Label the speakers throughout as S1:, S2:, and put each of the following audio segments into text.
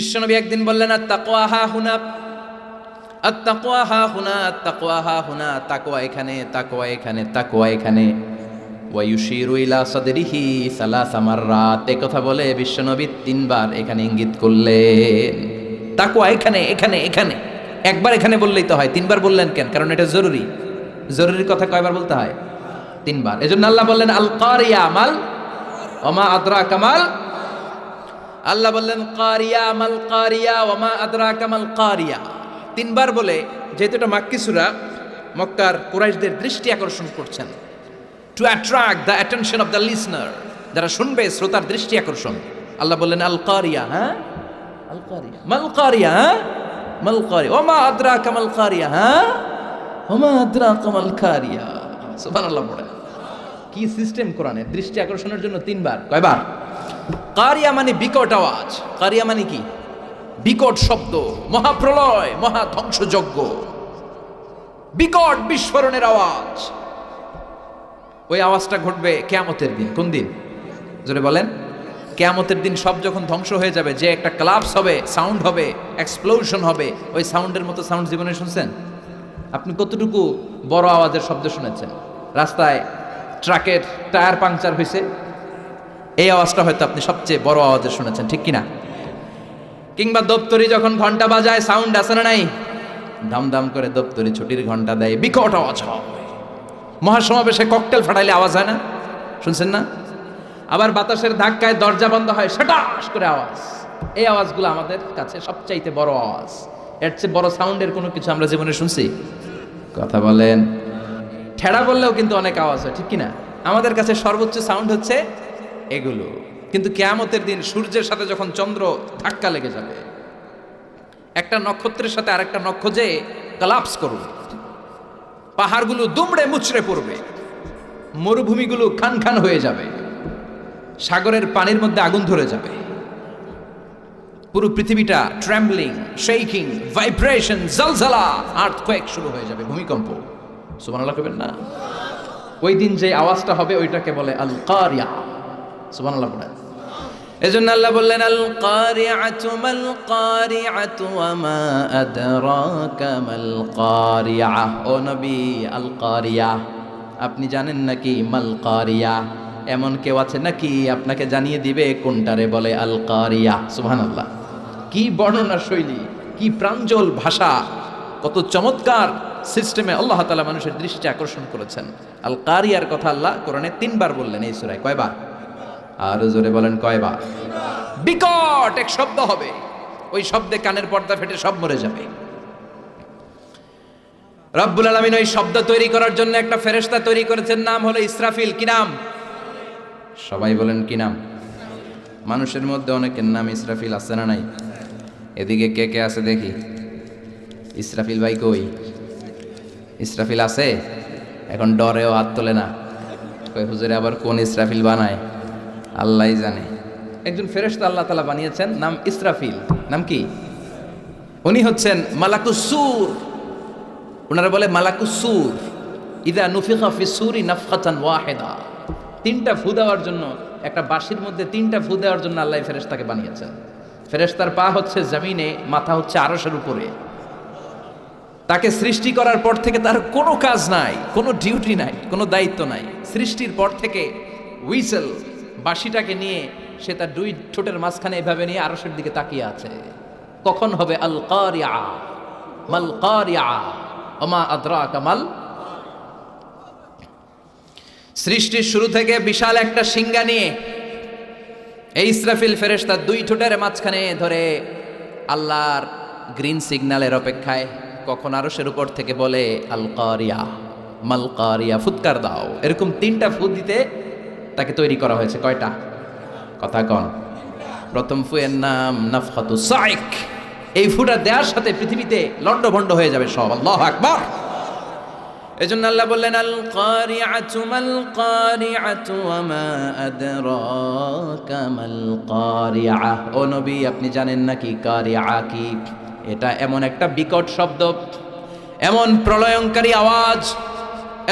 S1: বিশ্বনবী একদিন বললেন আত-তাকওয়া হা হুনা, আত-তাকওয়া হা হুনা, আত-তাকওয়া হা হুনা, তাকওয়া এখানে, তাকওয়া এখানে, তাকওয়া এখানে। ওয়া ইউশিরু ইলা সাদরিহি সালাসা মাররাত, এই কথা বলে বিশ্বনবী তিনবার এখানে ইঙ্গিত করলেন। তাকওয়া এখানে, এখানে, এখানে। একবার এখানে বললেই তো হয়, তিনবার বললেন কেন? কারণ এটা জরুরি। জরুরি কথা কয়বার বলতে হয়? তিনবার। এজন্য আল্লাহ বললেন আল কারিয়া মাল ওমা আদরাকা মাল। আল্লাহ বললেন কারিয়া মাল কারিয়া ওমা আদরাকা মাল কারিয়া। তিনবার বলে, যেহেতু এটা মাক্কি সূরা, মক্কার কুরাইশদের দৃষ্টি আকর্ষণ করছেন, two attract the attention of the listener, যারা শুনবে শ্রোতার দৃষ্টি আকর্ষণ। আল্লাহ বললেন আল কারিয়া, হ্যাঁ আল কারিয়া মাল কারিয়া, হ্যাঁ মাল কারিয়া ওমা আদরাকা মাল কারিয়া, হ্যাঁ ওমা আদরাকা মাল কারিয়া। সুবহানাল্লাহ পড়ে। কি সিস্টেম কোরআনের! দৃষ্টি আকর্ষণের জন্য তিনবার। কয়বার? কারিয়া মানে বিকট আওয়াজ। কারিয়া মানে কি? বিকট শব্দ, মহাপ্রলয়, মহা ধ্বংসযজ্ঞ, বিকট বিস্ফোরণের আওয়াজ। ওই আওয়াজটা ঘটবে কিয়ামতের দিন। কোন দিন? জোরে বলেন। কিয়ামতের দিন সব যখন ধ্বংস হয়ে যাবে, যে একটা ক্লাপস হবে, সাউন্ড হবে, এক্সপ্লোশন হবে, ওই সাউন্ডের মতো সাউন্ড জীবনে শুনছেন? আপনি কতটুকু বড় আওয়াজের শব্দ শুনেছেন? রাস্তায় ট্রাকের টায়ার পাংচার হয়েছে, এই আওয়াজটা হয়তো আপনি সবচেয়ে বড় আওয়াজে শুনেছেন, ঠিক কিনা? কিংবা দপ্তরি যখন ঘন্টা বাজায়, সাউন্ড আছে না নাই? দাম করে দপ্তরি ছুটির ঘন্টা দেয়, বিকট আওয়াজ হয়। মহাসমাবেশে ককটেল ফাটাইলে আওয়াজ হয় না? শুনছেন না? আবার বাতাসের ধাক্কায় দরজা বন্ধ হয়, সেটাস করে আওয়াজ। এই আওয়াজগুলো আমাদের কাছে সবচাইতে বড় আওয়াজ। এর চেয়ে বড় সাউন্ডের কোনো কিছু আমরা জীবনে শুনছি? কথা বলেন। ঠেড়া বললেও কিন্তু অনেক আওয়াজ হয়, ঠিক কিনা? আমাদের কাছে সর্বোচ্চ সাউন্ড হচ্ছে এগুলো। কিন্তু কিয়ামতের দিন সূর্যের সাথে যখন চন্দ্র ধাক্কা লেগে যাবে, একটা নক্ষত্রের সাথে আরেকটা নক্ষত্র যে কলাপস করবে, পাহাড়গুলো দুমড়ে মুচড়ে পড়বে, মরুভূমিগুলো খান খান হয়ে যাবে, সাগরের পানির মধ্যে আগুন ধরে যাবে, পুরো পৃথিবীটা ট্রেম্বলিং, শেকিং, ভাইব্রেশন, জলজলা, আর্থকোয়েক শুরু হয়ে যাবে, ভূমিকম্প। সুবহানাল্লাহ কইবেন না? ওই দিন যে আওয়াজটা হবে ওইটাকে বলে আল কারিয়া। সুবহানাল্লাহ পড়েন। এজন্য আল্লাহ বললেন আল কারিআতু মাল কারিআতু ওয়া মা আদরাকা মাল কারিআ। ও নবী, আল কারিয়া আপনি জানেন নাকি? মাল কারিয়া, এমন কেউ আছে নাকি আপনাকে জানিয়ে দিবে কোনটারে বলে আল কারিয়া? সুবহানাল্লাহ। কি বর্ণনা শৈলী, কি প্রাঞ্জল ভাষা, কত চমৎকার সিস্টেমে আল্লাহ তাআলা মানুষের দৃষ্টি আকর্ষণ করেছেন। আল কারিয়ার কথা আল্লাহ কোরআনে তিনবার বললেন এই সূরায়। কয়বার? আর জোরে বলেন কয়বার? বিকট এক শব্দ হবে, ওই শব্দে কানের পর্দা ফেটে সব মরে যাবে। রব্বুল আলামিন ওই শব্দ তৈরি করার জন্য একটা ফেরেশতা তৈরি করেছেন, নাম হলো ইসরাফিল। কি নাম? সবাই বলেন কি নাম? মানুষের মধ্যে অনেকের নাম ইসরাফিল আছে না নাই? এদিকে কে কে আছে দেখি? ইসরাফিল ভাই কই? ইসরাফিল আছে? এখন ডরেও হাত তোলে না। কই হুজুরে আবার কোন ইসরাফিল বানায়? আল্লাহই জানে। একজন ফেরেশতা আল্লাহ তাআলা বানিয়েছেন, নাম ইসরাফিল। নাম কি? উনি হচ্ছেন মালাকুস সূর। ওনারা বলে মালাকুস সূর। ইযা নুফিখা ফিস সূরি নাফখাতান ওয়াহিদা। তিনটা ফু দেওয়ার জন্য, একটা বাঁশির মধ্যে তিনটা ফু দেওয়ার জন্য আল্লাহ ফেরেশতাকে বানিয়েছেন। ফেরেশতার পা হচ্ছে জমিনে, মাথা হচ্ছে আরশের উপরে। তাকে সৃষ্টি করার পর থেকে তার কোনো কাজ নাই, কোনো ডিউটি নাই, কোনো দায়িত্ব নাই। সৃষ্টির পর থেকে হুইসেল, বাঁশিটাকে নিয়ে সে তার দুই ঠোঁটের মাঝখানে এভাবে নিয়ে আরশের দিকে তাকিয়ে আছে। কখন হবে আল কারিয়া মাল কারিয়া ওমা আদরাকা মাল। সৃষ্টির শুরু থেকে বিশাল একটা সিংহা নিয়ে এই ইসরাফিল ফেরেশতা দুই ঠোঁটের মাঝখানে ধরে আল্লাহর গ্রিন সিগন্যালের অপেক্ষায় কখন আরশের উপর থেকে বলে আল কারিয়া মাল কারিয়া, ফুৎকার দাও। এরকম তিনটা ফু দিতে তাকে তৈরি করা হয়েছে। কয়টা? কথা কন। প্রথম ফুয়ের নাম নাফখাতুস সাইক। এই ফুটা দেওয়ার সাথে পৃথিবীতে লন্ডভন্ড হয়ে যাবে সব। আল্লাহু আকবার। এজন্য আল্লাহ বললেন আল কারিআতু মাল কারিআতু ওয়া মা আদরাকা মাল কারিআ। ও নবী, আপনি জানেন নাকি কারিআ কি? এটা এমন একটা বিকট শব্দ, এমন প্রলয়ঙ্কারী আওয়াজ,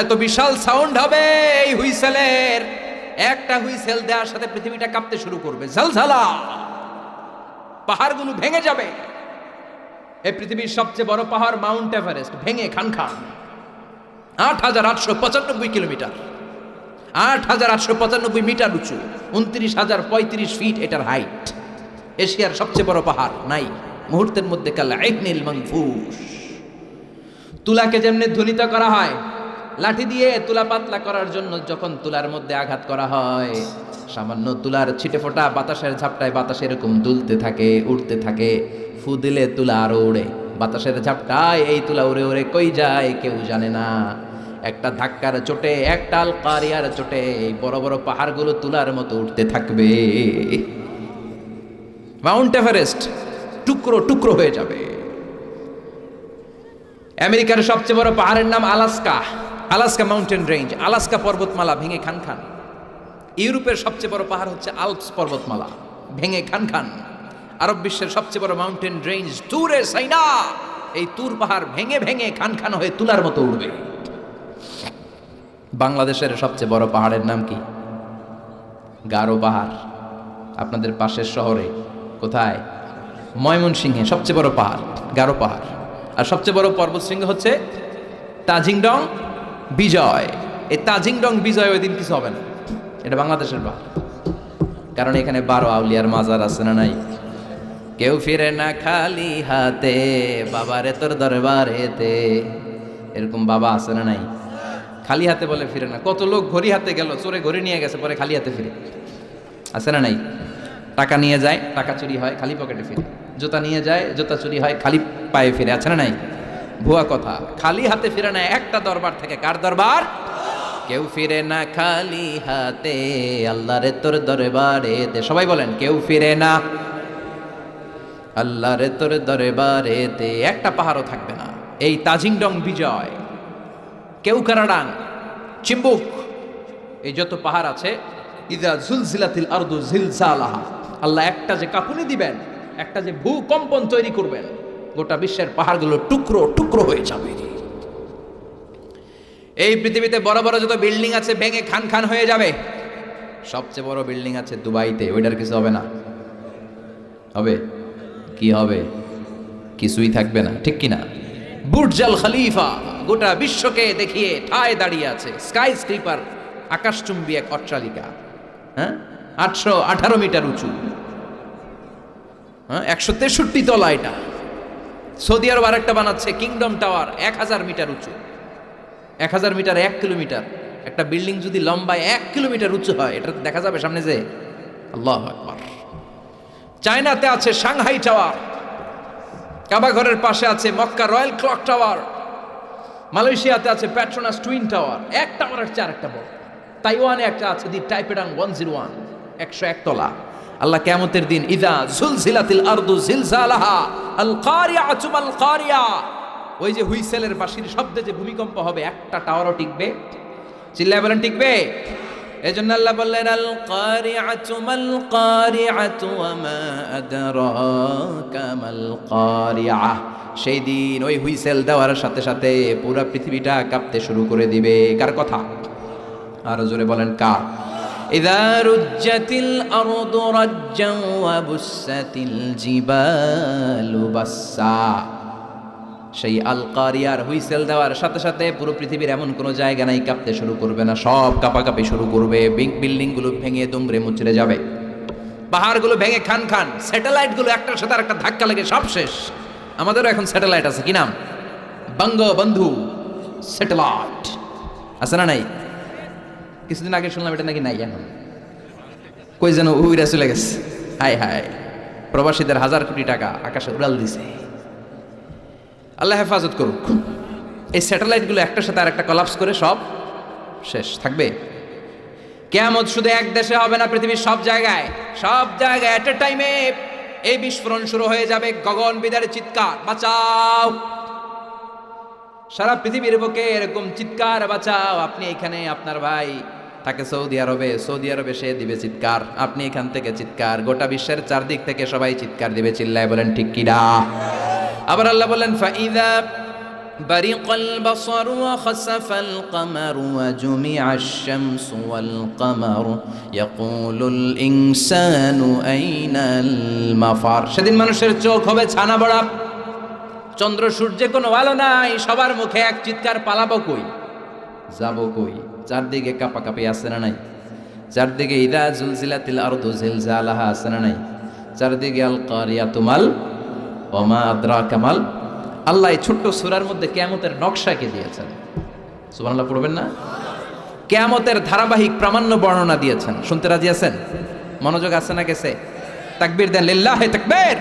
S1: এত বিশাল সাউন্ড হবে এই হুইসেলের। একটা হুইসেল দেওয়ার সাথে পৃথিবীটা কাঁপতে শুরু করবে, ঝলঝলা। পাহাড়গুলো ভেঙে যাবে। এই পৃথিবীর সবচেয়ে বড় পাহাড় মাউন্ট এভারেস্ট ভেঙে খান 8,895 কিলোমিটার, 8,895 মিটার উঁচু, 29,035 ফিট এটার হাইট। এশিয়ার সবচেয়ে বড় পাহাড় নাই মুহূর্তের মধ্যে কালা ইবনিল মানফুস। তুলাকে যেমনি ধ্বনিত করা হয়, লাঠি দিয়ে তুলা পাতলা করার জন্য যখন তুলার মধ্যে আঘাত করা হয়, সামান্য তুলার ছিটে ফোটা বাতাসের ঝাপটায় বাতাস এরকম দুলতে থাকে, উড়তে থাকে। ফু দিলে তুলা আরো উড়ে, বাতাসের ঝাপটায় এই তুলা উড়ে উড়ে কই যায় কেউ জানে না। একটা ধাক্কার চোটে, একটা আল কারিয়ার চোটে এই বড় বড় পাহাড়গুলো তুলার মতো উঠতে থাকবে। মাউন্ট এভারেস্ট টুকরো টুকরো হয়ে যাবে। আমেরিকার সবচেয়ে বড় পাহাড়ের নাম Alaska, Alaska mountain range, Alaska পর্বতমালা ভেঙে খান। ইউরোপের সবচেয়ে বড় পাহাড় হচ্ছে আল্পস পর্বতমালা, ভেঙে খান। আরব বিশ্বের সবচেয়ে বড় মাউন্টেন রেঞ্জ তুরে সাইনা, এই তুর পাহাড় ভেঙে ভেঙে খান হয়ে তুলার মতো উঠবে। বাংলাদেশের সবচেয়ে বড় পাহাড়ের নাম কি? গারো পাহাড়। আপনাদের পাশের শহরে কোথায়? ময়মনসিংহে সবচেয়ে বড় পাহাড় গারো পাহাড়। আর সবচেয়ে বড় পর্বতশৃঙ্গ হচ্ছে তাজিংডং বিজয়। এই তাজিংডং বিজয় ওই দিন কিছু হবে না, এটা বাংলাদেশের পাহাড়। কারণ এখানে 12 আউলিয়ার মাজার আছে না নাই? কেউ ফিরে না খালি হাতে, বাবারে তোর দরবারেতে, এরকম বাবা আছে না নাই? খালি হাতে বলে ফিরে না। কত লোক ঘড়ি হাতে গেল, চোরে ঘড়ি নিয়ে গেছে, পরে খালি হাতে ফিরে, আছে না নাই? টাকা নিয়ে যায়, টাকা চুরি হয়, খালি পকেটে ফিরে। জুতা নিয়ে যায়, জুতা চুরি হয়, খালি পায়ে ফিরে, আছে না নাই? ভুয়া কথা। খালি হাতে ফিরে না একটা দরবার থেকে। কার দরবার? কেউ ফিরে না খালি হাতে, আল্লাহরে তোর দরবারেতে। সবাই বলেন, কেউ ফিরে না আল্লাহরে তোর দরবারেতে। একটা পাহাড়ও থাকবে না। এই তাজিংডং বিজয়, কেউকারাডাং, চিম্বুক, এই যত পাহাড় আছে, ইদা জুলজিলাতিল আরদু জিলজালাহা, আল্লাহ একটা যে কাঁপুনি দিবেন, একটা যে ভূকম্পন তৈরি করবেন, গোটা বিশ্বের পাহাড়গুলো টুকরো টুকরো হয়ে যাবে। এই পৃথিবীতে বড় বড় যত বিল্ডিং আছে ভেঙে খান হয়ে যাবে। সবচেয়ে বড় বিল্ডিং আছে দুবাইতে, ওইটার কিছু হবে না? হবে? কি হবে? কিছুই থাকবে না, ঠিক কিনা? বুর্জ আল খলিফা গোটা বিশ্বকে দেখিয়ে ঠায় দাঁড়িয়ে আছে। স্কাই স্ক্রিপার, আকাশচুম্বী এক অট্টালিকা, হ্যাঁ, 818 মিটার উঁচু, 163 তলা। এটা সৌদি আরব আরেকটা বানাচ্ছে, কিংডম টাওয়ার, 1000 মিটার উঁচু। 1000 মিটার 1 কিলোমিটার। একটা বিল্ডিং যদি লম্বায় 1 কিলোমিটার উঁচু হয়, এটা দেখা যাবে সামনে যে? আল্লাহু আকবার। চায়নাতে আছে সাংহাই টাওয়ার, কাবা ঘরের পাশে আছে মক্কা রয়্যাল ক্লক টাওয়ার, মালয়েশিয়াতে আছে পেট্রোনাস টুইন টাওয়ার, এক টাওয়ারের চেয়ে আরেকটা বড়। তাইওয়ানে একটা আছে দি টাইপেডাং 101, 101 তলা। আল্লাহ কিয়ামতের দিন ইদা জুলজিলাতিল আরদু জিলজালাহা আল কারিয়াতু মাল কারিয়া, ওই যে হুইসেলের বাঁশির শব্দে যে ভূমিকম্প হবে, একটা টাওয়ারও টিকবে? চিল্লায় বলেন টিকবে? এজন্য আল্লাহ বললেন আল কারিআতু মাল কারিআতু ওয়া মা আদরাকা মাল কারিআ। সেই দিন ওই হুইসেল দেওয়ার সাথে সাথে পুরো পৃথিবীটা কাঁপতে শুরু করে দিবে। কার কথা? আর জোরে বলেন কার? ইযা রুজ্জাতিল আরদু রাজ্জান ওয়া বুসাতিল জিবালু বাসসা। সেই আল কারিয়ার হুইসেল দেওয়ার সাথে সাথে পুরো পৃথিবীর এমন কোনো জায়গা নাই কাঁপতে শুরু করবে না, সব কাঁপাকাঁপি শুরু করবে। বিল্ডিংগুলো ভেঙে দুমড়ে মুচড়ে যাবে, পাহাড়গুলো ভেঙে খান, স্যাটেলাইটগুলো একটার সাথে আরেকটা ধাক্কা লেগে সব শেষ। আমাদেরও এখন স্যাটেলাইট আছে, কি নাম? বঙ্গবন্ধু স্যাটেলাইট, আছে না নাই? কিছুদিন আগে শুনলাম এটা নাকি নাই এখন, কই যেন উইরা চলে গেছে। হায় হায়, প্রবাসীদের 1000 কোটি টাকা আকাশে উড়াল দিছে। আল্লাহ হেফাজত করুক। এই স্যাটেলাইটগুলো একটার সাথে আর একটা কলাপস করে সব শেষ থাকবে। কিয়ামত শুধু এক দেশে হবে না, পৃথিবীর সব জায়গায় এট এ টাইমে এই বিস্ফোরণ শুরু হয়ে যাবে। গগন বিদারে চিৎকার, বাঁচাও! সারা পৃথিবীর বুকে এরকম চিৎকার, বাঁচাও! আপনি এখানে, আপনার ভাই থাকে সৌদি আরবে সে দিবে চিৎকার, আপনি এখান থেকে চিৎকার, গোটা বিশ্বের চারদিক থেকে সবাই চিৎকার দিবে। চিল্লায় বলেন ঠিক কিনা? আবার আল্লাহ বলেন ফাইদা برق البصر وخسف القمر وجمع الشمس والقمر يقول الإنسان أين المفر সেদিন মানুষের চোখ হবে ছানা বড়া, চন্দ্র সূর্যে কোনো আলো নাই, সবার মুখে এক চিৎকার, পালাবো কই, যাবো কই। চারদিকে কাঁপাকাঁপি আছে না নাই? চারদিকে ইদা জুলজিলাতিল আরদু জিলজালাহা আছে না নাই? চারদিকে আল কারিয়াতু মাল ওমা আদরাকা মাল। আল্লাহ এই ছোট্ট সূরার মধ্যে কিয়ামতের নকশাকে দিয়েছেন। সুবহানাল্লাহ পড়বেন না? কিয়ামতের ধারাবাহিক প্রামাণ্য বর্ণনা দিয়েছেন। শুনতে রাজি আছেন? মনোযোগ আছে না গেছে? তাকবীর দেন, লিল্লাহি তাকবীর।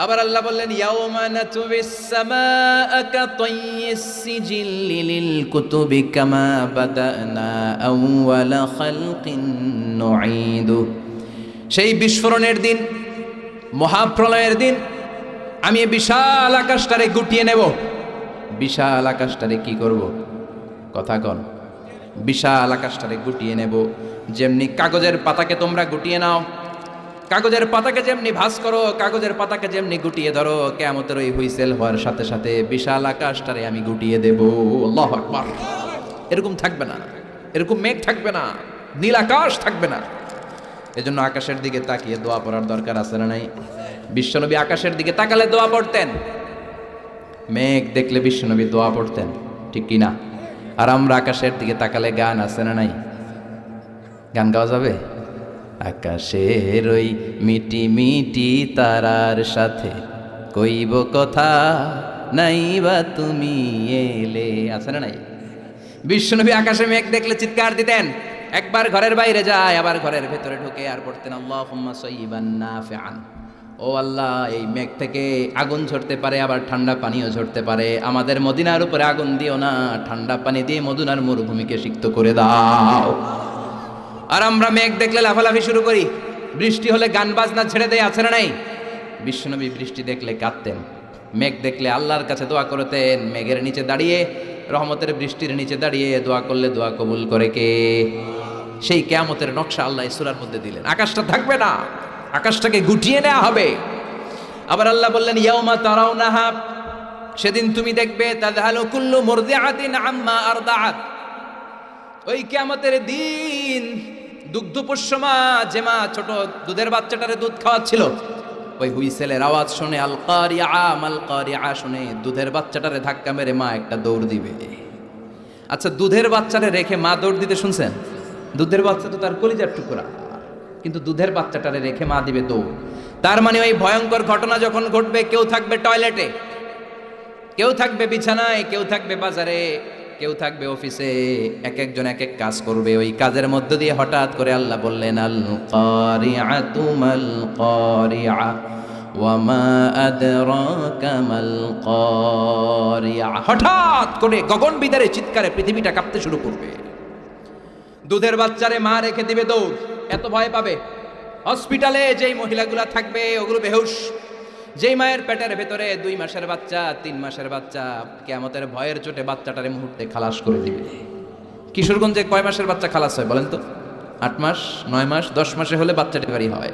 S1: আবার আল্লাহ বললেন ইয়াউমা নাতুবিস সামাআ কাতাইয়িস সিজিল্লি লিল কুতুবি কামা বাদানা আউওয়ালা খালকিন নুঈদু। সেই বিস্ফোরণের দিন, মহাপ্রলয়ের দিন আমি এই বিশাল আকাশটারে গুটিয়ে নেব। বিশাল আকাশটারে কি করব? কথা কন। বিশাল আকাশটারে গুটিয়ে নেব। যেমনি কাগজের পাতাকে তোমরা গুটিয়ে নাও, কাগজের পাতাকে যেমনি ভাঁজ করো, কাগজের পাতাকে যেমনি গুটিয়ে ধরো, কিয়ামতের ওই হুইসেল হওয়ার সাথে সাথে বিশাল আকাশটারে আমি গুটিয়ে দেব। আল্লাহু আকবার। এরকম থাকবে না, এরকম মেঘ থাকবে না, নীল আকাশ থাকবে না। এজন্য আকাশের দিকে তাকিয়ে দোয়া পড়ার দরকার আছে না নাই? বিশ্বনবী আকাশের দিকে তাকালে দোয়া পড়তেন, মেঘ দেখলে বিশ্বনবী দোয়া পড়তেন, ঠিক কি না? আর আমরা আকাশের দিকে তাকালে গান আছে না নাই? গান গাওয়া যাবে? আকাশের ওই মিটি মিটি তারার সাথে কইব কথা, নাই বা তুমি এলে, আছে না নাই? বিশ্বনবী আকাশে মেঘ দেখলে চিৎকার দিতেন, একবার ঘরের বাইরে যায় আবার ঘরের ভেতরে ঢুকে আর পড়তেন আল্লাহুম্মা সাইয়্যিবান নাফিআন। ও আল্লাহ, এই মেঘ থেকে আগুন ঝরতে পারে, আবার ঠান্ডা পানিও ঝরতে পারে। আমাদের মদিনার উপরে আগুন দিও না, ঠান্ডা পানি দিয়ে মদিনার মরুভূমিকে সিক্ত করে দাও। আর আমরা মেঘ দেখলে লাফালাফি শুরু করি, বৃষ্টি হলে গান বাজনা ছেড়ে দেয়, আছে না নাই? বিশ্বনবী বৃষ্টি দেখলে কাঁদতেন, মেঘ দেখলে আল্লাহর কাছে দোয়া করতেন। মেঘের নিচে দাঁড়িয়ে, রহমতের বৃষ্টির নিচে দাঁড়িয়ে দোয়া করলে দোয়া কবুল করে কে? সেই কিয়ামতের নকশা আল্লাহ এই সূরার মধ্যে দিলেন। আকাশটা থাকবে না, আকাশটাকে গুটিয়ে নেওয়া হবে। আবার আল্লাহ বললেন ইয়াউমা তারাউনাহা, সেদিন তুমি দেখবে তাযহালু কুল্লু মুরদিআতিন আম্মা আরদাআত। ওই কিয়ামতের দিন দুগ্ধপোষ্য মা, যে মা ছোট দুধের বাচ্চাটারে দুধ খাওয়াচ্ছিল, ওই হুইসেলের আওয়াজ শুনে আল কারিআ মাল কারিআ শুনে দুধের বাচ্চাটারে ধাক্কা মেরে মা একটা দৌড় দিবে। আচ্ছা, দুধের বাচ্চারে রেখে মা দৌড় দিতে শুনছেন? দুধের বাচ্চা তো তার কলিজার টুকরা, কিন্তু দুধের বাচ্চাটারে রেখে মা দিবে দৌড়। তার মানে ওই ভয়ঙ্কর ঘটনা যখন ঘটবে, কেউ থাকবে টয়লেটে, কেউ থাকবে বিছানায়, কেউ থাকবে বাজারে, কেউ থাকবে অফিসে, এক একজন এক এক কাজ করবে। ওই কাজের মধ্য দিয়ে হঠাৎ করে আল্লাহ বললেন আল কারিআতু মাল কারিআ ওয়া মা আদরাকা মাল কারিআ। হঠাৎ করে গগন বিদারে চিৎকারে পৃথিবীটা কাঁপতে শুরু করবে। দুধের বাচ্চারে মা রেখে দিবে দৌড়, এত ভয় পাবে। হসপিটালে যেই মহিলাগুলা থাকবে ওগুলো বেহুশ। যেই মায়ের পেটের ভেতরে 2 মাসের বাচ্চা, 3 মাসের বাচ্চা, কিয়ামতের ভয়ের চোটে বাচ্চাটারে মুহূর্তে খালাস করে দিবে। কিশোরগঞ্জে কয় মাসের বাচ্চা খালাস হয় বলেন তো? 8 মাস, 9 মাস, 10 মাসে হলে বাচ্চা ডেলিভারি হয়।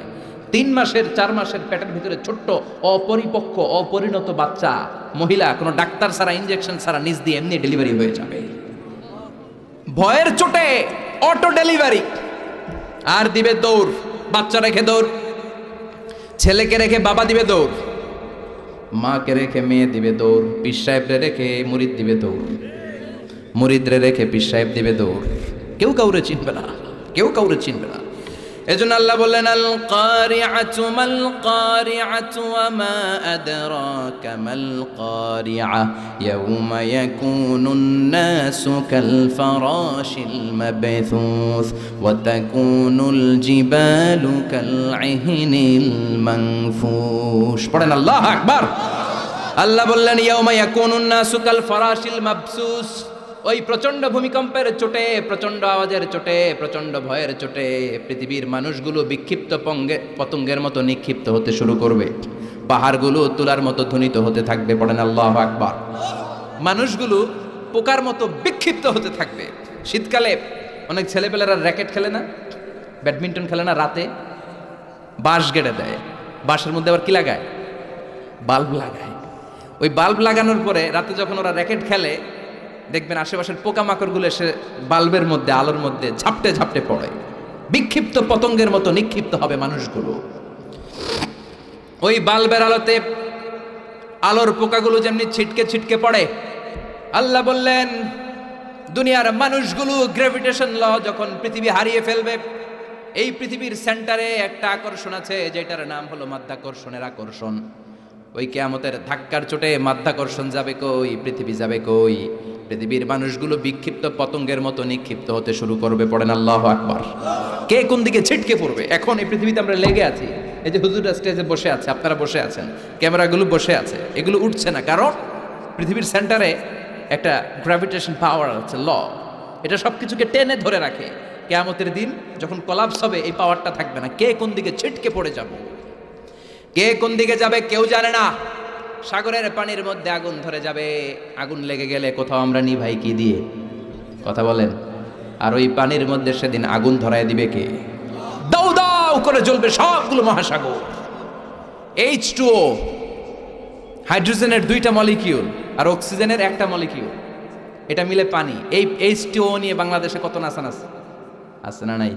S1: 3 মাসের 4 মাসের পেটের ভিতরে ছোট্ট অপরিপক্ক অপরিণত বাচ্চা মহিলা কোনো ডাক্তার ছাড়া, ইনজেকশন ছাড়া নিজ দিয়ে এমনি ডেলিভারি হয়ে যাবে। ভয়ের চোটে অটো ডেলিভারি। আর দিবে দৌড়, বাচ্চা রেখে দৌড়, ছেলেকে রেখে বাবা দিবে দৌড়, মাকে রেখে মেয়ে দিবে দৌড়, পীর সাহেবরে রেখে মুরিদ দিবে দৌড়, মুরিদরে রেখে পীর সাহেব দিবে দৌড়। কেউ কাউরে চিনবে না, কেউ কাউরে চিনবে না। এজন্য আল্লাহ বললেন আল কারিআতু মাল কারিআতু ওয়া মা আদরাকা মাল কারিআ ইয়াউমা ইয়াকুনুন নাসু কাল ফারাশিল মাবথুস ওয়া তাকুনুল জিবালু কাল ইহনিল মানফুশ। পড়েন আল্লাহু আকবার। আল্লাহ বললেন ইয়াউমা ইয়াকুনুন নাসু কাল ফারাশিল মাবসুস। ওই প্রচণ্ড ভূমিকম্পের চোটে, প্রচণ্ড আওয়াজের চোটে, প্রচণ্ড ভয়ের চোটে পৃথিবীর মানুষগুলো বিক্ষিপ্ত পতঙ্গের মতো নিক্ষিপ্ত হতে শুরু করবে। পাহাড়গুলো তুলার মতো ধ্বনিত হতে থাকবে। পড়েন আল্লাহু আকবার। মানুষগুলো পোকার মতো বিক্ষিপ্ত হতে থাকবে। শীতকালে অনেক ছেলেপেলেরা র্যাকেট খেলে না, ব্যাডমিন্টন খেলে না, রাতে বাঁশ গেড়ে দেয়, বাঁশের মধ্যে আবার কি লাগায়? বাল্ব লাগায়। ওই বাল্ব লাগানোর পরে রাতে যখন ওরা র্যাকেট খেলে দেখবেন আশেপাশের পোকামাকড়গুলো এসে বাল্বের মধ্যে আলোর মধ্যে ঝাপটে ঝাপটে পড়ে, বিক্ষিপ্ত পতঙ্গের মতো নিক্ষিপ্ত হবে মানুষগুলো। ওই বাল্বের আলোতে আলোর পোকাগুলো যেমনি ছিটকে ছিটকে পড়ে, আল্লাহ বললেন দুনিয়ার মানুষগুলো গ্র্যাভিটেশন ল যখন পৃথিবী হারিয়ে ফেলবে, এই পৃথিবীর সেন্টারে একটা আকর্ষণ আছে যেটার নাম হলো মাধ্যাকর্ষণের আকর্ষণ। ওই কিয়ামতের ধাক্কার চোটে মাধ্যাকর্ষণ যাবে কই, পৃথিবী যাবে কই, পৃথিবীর মানুষগুলো বিক্ষিপ্ত পতঙ্গের মতো নিক্ষিপ্ত হতে শুরু করবে। পড়েন আল্লাহু আকবার। কে কোন দিকে ছিটকে পড়বে। এখন এই পৃথিবীতে আমরা লেগে আছি, এই যে হুজুররা স্টেজে বসে আছে, আপনারা বসে আছেন, ক্যামেরাগুলো বসে আছে, এগুলো উঠছে না কারণ পৃথিবীর সেন্টারে একটা গ্র্যাভিটেশন পাওয়ার আছে, ল, এটা সব কিছুকে টেনে ধরে রাখে। কিয়ামতের দিন যখন কোলাপস হবে এই পাওয়ারটা থাকবে না, কে কোন দিকে ছিটকে পড়ে যাব, কে কোন দিকে যাবে কেউ জানে না। সাগরের পানির মধ্যে আগুন ধরে যাবে, আগুন লেগে গেলে কোথাও আমরা নিভাই কি দিয়ে, কথা বলেন। আর ওই পানির মধ্যে সেদিন আগুন ধরায় দিবে কে, দাউ দাউ করে জ্বলবে সবগুলো মহাসাগর। H2O, হাইড্রোজেনের 2টা মলিকিউল আর অক্সিজেনের একটা মলিকিউল, এটা মিলে পানি। এই H2O নিয়ে বাংলাদেশে কত নাচানাচ আছে না নাই?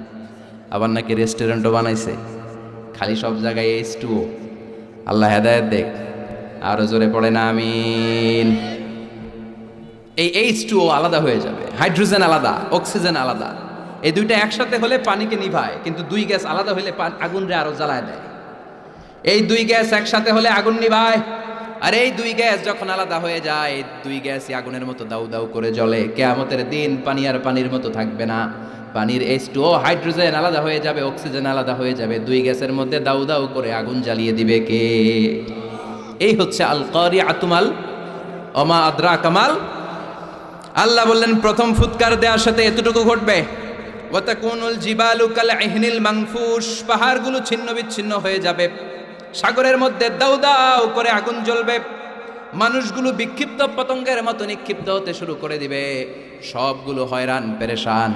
S1: আবার নাকি রেস্টুরেন্টও বানাইছে, খালি সব জায়গায় H2O। আল্লাহ হেদায়েত দেখ, আরো জোরে পড়ে না আমিন। এই H2O আলাদা হয়ে যাবে, হাইড্রোজেন আলাদা, অক্সিজেন আলাদা। এই দুইটা একসাথে হলে পানিকে নিভায়, কিন্তু দুই গ্যাস আলাদা হলে আগুনরে আরো জ্বালায় দেয়। এই দুই গ্যাস একসাথে হলে আগুন নিভায়, আর এই দুই গ্যাস যখন আলাদা হয়ে যায়, দুই গ্যাসই আগুনের মতো দাউ দাউ করে জ্বলে। কিয়ামতের দিন পানি আর পানির মতো থাকবে না, পানির H2O হাইড্রোজেন আলাদা হয়ে যাবে, অক্সিজেন আলাদা হয়ে যাবে, দুই গ্যাসের মধ্যে দাউ দাউ করে আগুন জ্বালিয়ে দিবে কে? এই হচ্ছে আল কারিআতু মাল ওমা আদরাকা মাল। আল্লাহ বললেন প্রথম ফুৎকার দেওয়ার সাথে এতটুকু ঘটবে, ওয়া তাকুনুল জিবালু কাল ইহনিল মানফুশ, পাহাড়গুলো ছিন্ন বিচ্ছিন্ন হয়ে যাবে, সাগরের মধ্যে দাউ দাউ করে আগুন জ্বলবে, মানুষগুলো বিক্ষিপ্ত পতঙ্গের মতো নিক্ষিপ্ত হতে শুরু করে দিবে, সবগুলো হয়রান পেরেশান।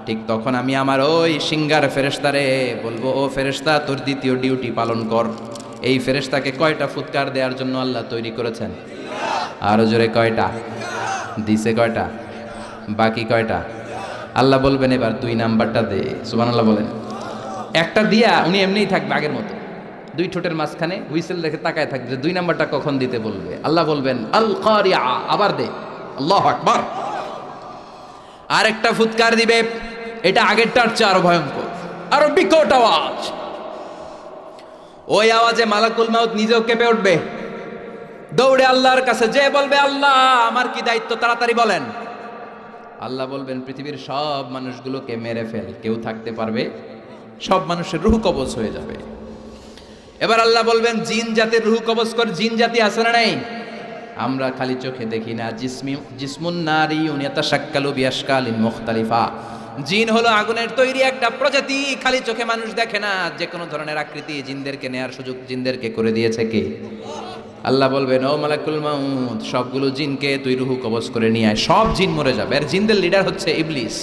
S1: ঠিক তখন আমি আমার ওই সিঙ্গার ফেরেশতারে বলবো, ও ফেরেশতা তোর দ্বিতীয় ডিউটি পালন কর। এই ফেরেশতাকে কয়টা ফুৎকার দেওয়ার জন্য আল্লাহ তৈরি করেছেন? আরো জোরে কয়টা দিছে? কয়টা? বাকি কয়টা? আল্লাহ বলবেন এবার 2 নাম্বারটা দে। সুবহানাল্লাহ বলেন। একটা দিয়া উনি এমনিই থাকবে আগের মতো, 2 ঠোঁটের মাঝখানে হুইসেল রেখে তাকায় থাকবে, 2 নাম্বারটা কখন দিতে বলবে। আল্লাহ বলবেন আল কারিআ, আবার দে। আল্লাহু আকবার। আরেকটা ফুৎকার দিবে, এটা আগেরটার চেয়ে আরো ভয়ঙ্কর, আরো বিকট আওয়াজ। ওই আওয়াজে মালাকুল মাউত নিজেও কেঁপে উঠবে, দৌড়ে আল্লাহর কাছে যে বলবে, আল্লাহ আমার কি দায়িত্ব, তাড়াতাড়ি বলেন। আল্লাহ বলবেন পৃথিবীর সব মানুষগুলোকে মেরে ফেল, কেউ থাকতে পারবে? সব মানুষের রূহ কবজ হয়ে যাবে। এবার আল্লাহ বলবেন জিন জাতির রূহ কবজ কর। জিন জাতি আছে না নাই? আমরা খালি চোখে দেখি না। জিসমুন নারিয়ুন ইয়াতাশাক্কালু বিআশকালিন মুখতালিফা, জিন হলো আগুনের তৈরি একটা প্রজাতি, খালি চোখে মানুষ দেখে না, যে কোনো ধরনের আকৃতি জিনদেরকে নেয়ার সুযোগ জিনদেরকে করে দিয়েছে কে? আল্লাহ বলবেন ও মালাকুল মাউত, সবগুলো জিনকে তুই রূহ কবজ করে নিয়ে আয়। সব জিন মরে যাবে, আর জিনদের লিডার হচ্ছে ইবলিস।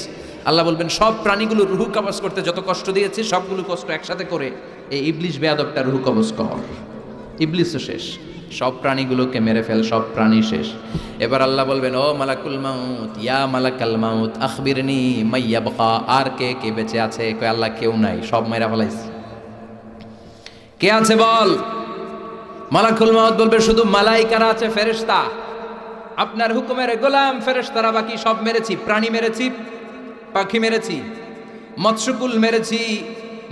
S1: আল্লাহ বলবেন সব প্রাণীগুলো রূহ কবজ করতে যত কষ্ট দিয়েছে, সবগুলো কষ্ট একসাথে করে এই ইবলিস বেয়াদবটা রূহ কবজ কর। ইবলিসও শেষ, সব প্রাণীগুলোকে মেরে ফেল, সব প্রাণী শেষ। এবার আল্লাহ বলবেন ও মালাকুল মাউত, ইয়া মালাকাল মাউত আখবিরনি মাইয়াবকা, আর কে কে বেঁচে আছে? কই আল্লাহ কেউ নাই, সব মেরা ফেলাইছে। কে আছে বল? মালাকুল মাউত বলবে শুধু মালাইকারা আছে, ফেরেশতা, আপনার হুকুমের গোলাম ফেরেশতারা বাকি সব মেরেছি। প্রাণী মেরেছি, পাখি মেরেছি, মৎস্যকুল মেরেছি,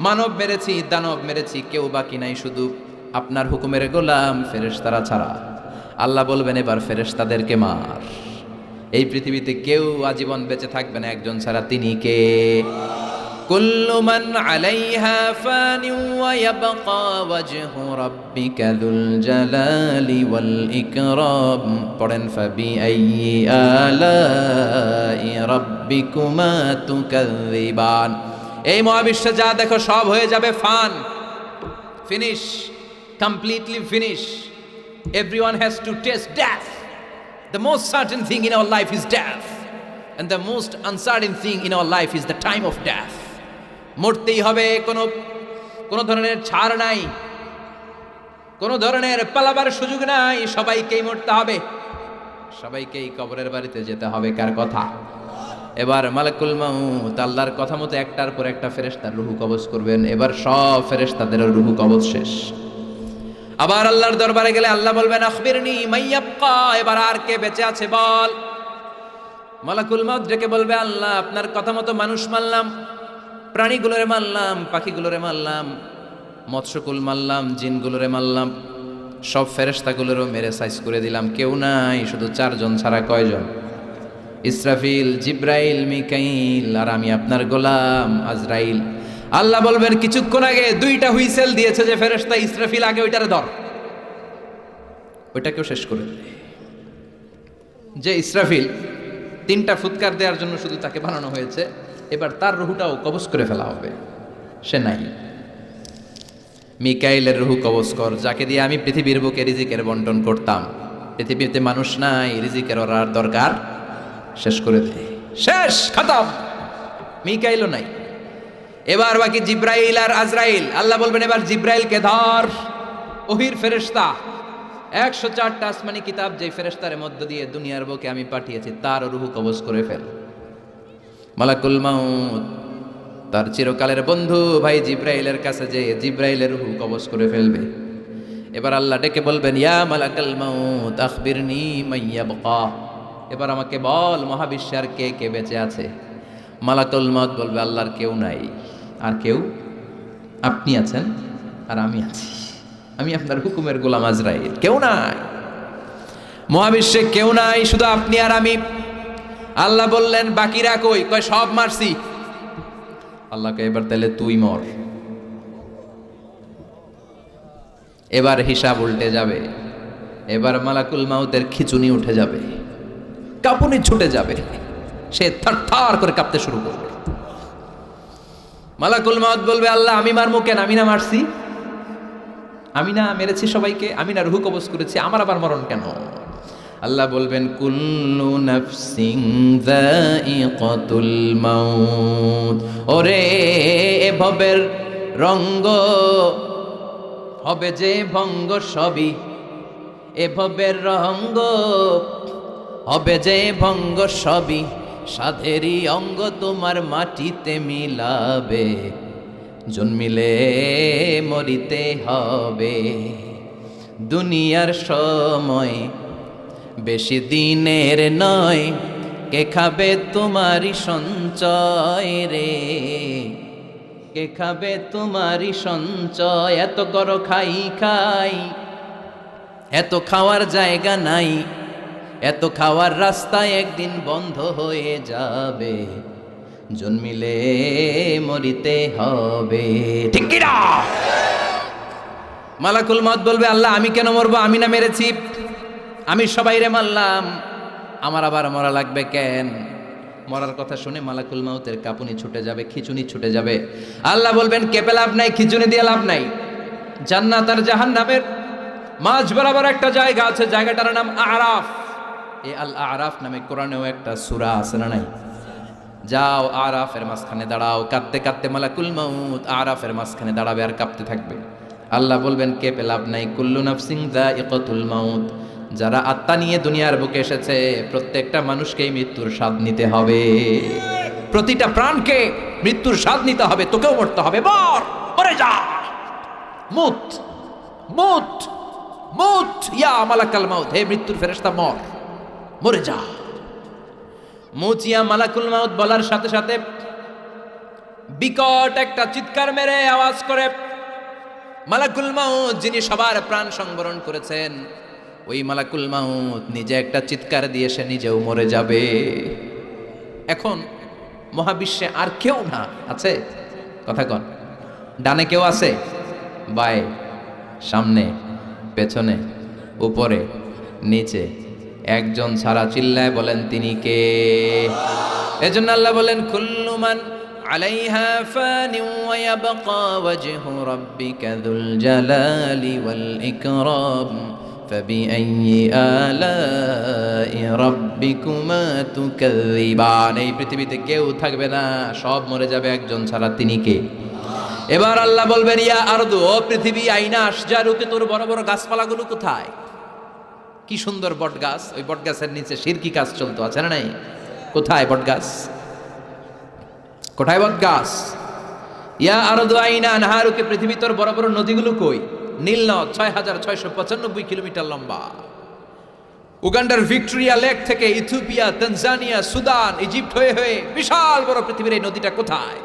S1: মানব মেরেছি, দানব মেরেছি, কেউ বাকি নাই, শুধু আপনার হুকুমের গোলাম ফেরেশতারা ছাড়া। আল্লাহ বলবেন এবার ফেরেশতাদেরকে মার। এই পৃথিবীতে কেউ আজীবন বেঁচে থাকবে না একজন ছাড়া, তিনি কে? কুল্লু মান আলাইহা ফানি ওয়া ইয়াবকা ওয়াজহু রাব্বিকা যুল জালালি ওয়াল ইকরাম। পড়েন ফাবিআইয়ি আলাই রাব্বিকুমা তুকাযযিবান। এই মহাবিশ্বে যা দেখো সব হয়ে যাবে fun, finish, completely finish. Everyone has to taste death. The most certain thing in our life is death, and the most uncertain thing in our life is the time of death. মরতেই হবে, কোনো ধরনের ছাড় নাই। কোনো ধরনের পালাবার সুযোগ নাই, সবাইকেই মরতে হবে, সবাইকেই কবরের বাড়িতে যেতে হবে। কার কথা? এবার মালাকুল মাউত আল্লাহর কথা মতো একটার পর একটা ফেরেশতার রূহ কবজ করবেন। এবার সব ফেরেশতাদের রূহ কবজ শেষ। আবার আল্লাহর দরবারে গেলে আল্লাহ বলবেন আখবিরনি মাইয়াবকা, এবার আর কে বেঁচে আছে বল। মালাকুল মাউত ডেকে বলবে আল্লাহ আপনার কথা মতো মানুষ মারলাম, প্রাণীগুলোরে মারলাম, পাখিগুলোরে মারলাম, মৎস্যকুল মারলাম, জিনগুলোরে মারলাম, সব ফেরেশতাগুলোরও মেরে সাইজ করে দিলাম, কেউ নাই, শুধু চারজন ছাড়া। কয়জন? ইসরাফিল, জিব্রাইল, মিকাইল আর আমি আপনার গোলাম আজরাইল। আল্লাহ বলবেন কিছুক্ষণ আগে দুইটা হুইসেল দিয়েছে যে ফেরেশতা ইসরাফিল, আগে ওইটারে ধর, ওইটাকেও শেষ করে দে। যে ইসরাফিল তিনটা ফুৎকার দেওয়ার জন্য শুধু তাকে বানানো হয়েছে, এবার তার রুহুটাও কবজ করে ফেলা হবে, সে নাই। মিকাইলের রুহু কবজ কর, যাকে দিয়ে আমি পৃথিবীর বুকে রিজিকের বন্টন করতাম। পৃথিবীতে মানুষ নাই, রিজিকের ওর আর দরকার, শেষ করে দে, শেষ, খতম। মিকাইলও নাই। এবার বাকি জিব্রাইল আর আজরাইল। আল্লাহ বলবেন এবার জিব্রাইলকে ধর, ওহির ফেরেশতা, 104টা আসমানি কিতাব যে ফেরেশতার মধ্য দিয়ে দুনিয়ার বুকে আমি পাঠিয়েছি তার রুহু কবজ করে ফেল। মালাকুল মাউত তার চিরকালের বন্ধু ভাই জিব্রাইলের কাছে যে জিব্রাইলের রুহু কবজ করে ফেলবে। এবার আল্লাহ ডেকে বলবেন ইয়া মালাকাল মাউত আখবিরনি মাইয়াবকা, এবার আমাকে বল মহাবিশ্বে আর কে কে বেঁচে আছে। মালাকুল মাউত বলবে আল্লাহর কেউ নাই। আর কেউ? আপনি আছেন আর আমি আছি, আমি আপনার হুকুমের গোলাম আজরাইল, কেউ নাই, মহাবিশ্বে কেউ নাই, শুধু আপনি আর আমি। আল্লাহ বললেন বাকিরা কই? কয় সব মারছি। আল্লাহকে এবার তাহলে তুই মর। এবার হিসাব উল্টে যাবে। এবার মালাকুল মাউতের খিচুনি উঠে যাবে, কাঁপুনি ছুটে যাবে, সে থার করে কাঁপতে শুরু করবে। মালাকুল মাউত বলবে আল্লাহ আমি মারমু কেন? আমি না মারছি, আমি না মেরেছি সবাইকে, আমি না রুহু কবজ করেছি, আমার আবার মরণ কেন? আল্লাহ বলবেন কুল্লু নাফসিন যায়িকাতুল মাউত, ওরে এ ভবের রঙ্গ হবে যে ভঙ্গ সবই, এ ভবের রঙ্গ হবে যে ভঙ্গ সবই, সাধেরই অঙ্গ তোমার মাটিতে মিলাবে, জন্মিলে মরিতে হবে। দুনিয়ার সময় বেশি দিনের নয়, কে খাবে তোমারই সঞ্চয় রে, কে খাবে তোমারই সঞ্চয়। এত করো খাই খাই, এত খাওয়ার জায়গা নাই, এত খাওয়ার রাস্তায় একদিন বন্ধ হয়ে যাবে, জন্মিলে মরিতে হবে। ঠিক কি না? মালাকুল মাউত বলবে আল্লাহ আমি কেন মরবো? আমি না মেরেছি, আমি সবাইরে মারলাম, আমার আবার মরা লাগবে কেন? মরার কথা শুনে মালাকুল মাউতের কাঁপুনি ছুটে যাবে, খিচুনি ছুটে যাবে। আল্লাহ বলবেন কেঁপে লাভ নাই, খিচুনি দিয়ে লাভ নাই। জান্নাত আর জাহান্নামের মাঝ বরাবর একটা জায়গা আছে, জায়গাটার নাম আরাফ। এই আল আরাফ নামে কোরআনেও একটা সূরা আছে না নাই? যাও আরাফের মাঝখানে দাঁড়াও, কাঁদতে কাঁদতে মালাকুল মাউত আরাফের মাঝখানে দাঁড়াবে আর কাঁপতে থাকবে। আল্লাহ বলবেন কেঁপে লাভ নাই, কুল্লু নাফসিন যায়িকাতুল মাউত, যারা আত্মা নিয়ে দুনিয়ার বুকে এসেছে প্রত্যেকটা মানুষকেই মৃত্যুর স্বাদ নিতে হবে, প্রতিটা প্রাণকে মৃত্যুর স্বাদ নিতে হবে, তোকেও মরতে হবে, মর, মরে যা, মুত মুত মুত ইয়া মালাকাল মাউত, হে মৃত্যুর ফেরেশতা মর, মরে যা। মুত ইয়া মালাকুল মাউত বলার সাথে সাথে বিকট একটা চিৎকার মেরে আওয়াজ করে মালাকুল মাউত যিনি সবার প্রাণ সংবরণ করেছেন, ওই মালাকুল মাউত নিজে একটা চিৎকার দিয়ে সে নিজেও মরে যাবে। এখন মহাবিশ্বে আর কেউ না আছে? কথা কন, ডানে কেউ আছে? বায়ে, সামনে, পেছনে, উপরে, নিচে, একজন ছাড়া চিল্লায় বলেন তিনি কে? এজন্য আল্লাহ বলেন কুল্লু মান আলাইহা ফানি ওয়া ইয়াবকা ওয়াজহু রাব্বিকা যুল জালালি ওয়াল ইকরাম ফাবিআইয়ি আলাই রাব্বিকুমা তুকাযযিবান। এই পৃথিবীতে কেউ থাকবে না, সব মরে যাবে একজন ছাড়া, তিনি কে? এবার আল্লাহ বলবেন ইয়া আরদু, ও পৃথিবী, আইনা আশজারুকে, তোর বড় বড় গাছপালাগুলো কোথায়? কি সুন্দর বট গাছ, ওই বট গাছের নিচে শিরকি কাজ চলতো, আছে না নাই? কোথায় বট গাছ? কোথায় বট গাছ? ইয়া আরদু আইনা আনহারুকে, পৃথিবী তোর বড় বড় নদীগুলো কই? নীল নদ ৬,৬৯৫ কিলোমিটার লম্বা। উগান্ডার ভিক্টোরিয়া লেক থেকে ইথিওপিয়া, তানজানিয়া, সুদান, ইজিপ্ট হয়ে হয়ে বিশাল বড় পৃথিবীর এই নদীটা কোথায়?